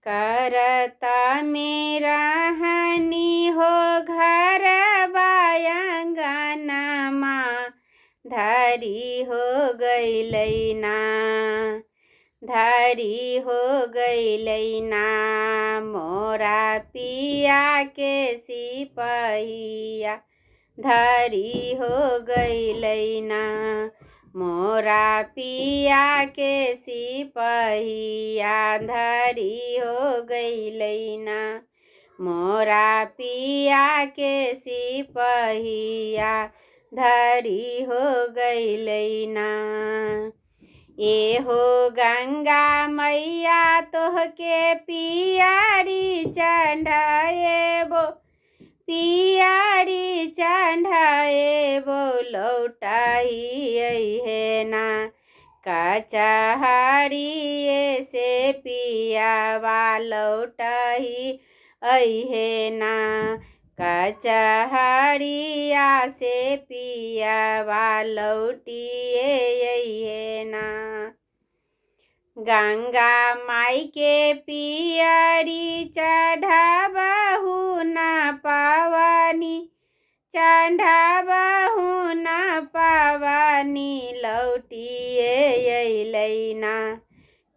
करता मेरा हानि हो घर बायंगनमा धारी हो गईलैना धारी हो गईलैना मोरा पिया के सिपहिया धारी हो गईलैना मोरा पिया के सिपहिया धारी हो गईलैना मोरा पिया के सिपहिया धारी हो गईलैना। ए हो गंगा मैया तोहके पियारी चढ़ाएबो पियारी चढ़ाएबो लौटाई है ना कचहरिए से पियावा लौटाई है ना कचहरिया से पियावा लौटिए है ना। गंगा माई के पियरी चढ़ाबहु न पावनी चढ़ाबहु न पावनी लौटिए अइलैना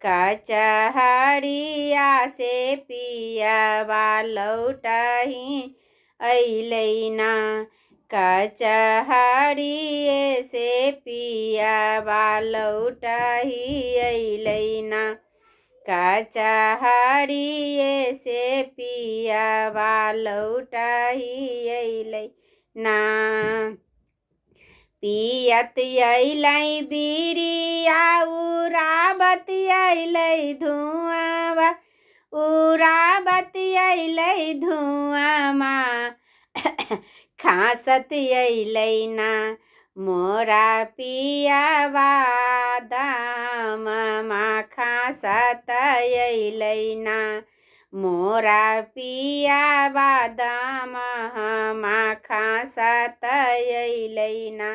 कचहरिया से पियावा लौटही अइलैना कचहरिए से पियावा लौटही अइलैना कचहरिए से पियावा लौटही अइलैना। पियत अइलै बिरिया उराबत अइलै धुआँवा उराबत अइलै धुआँमा खासत अइलैना मोरा पियावा दाममा खासत अइलैना मोरा पियावा दाममा खासत अइलैना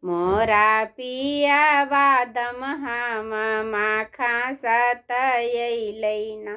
मोरा पियावा दाममा खासत अइलैना।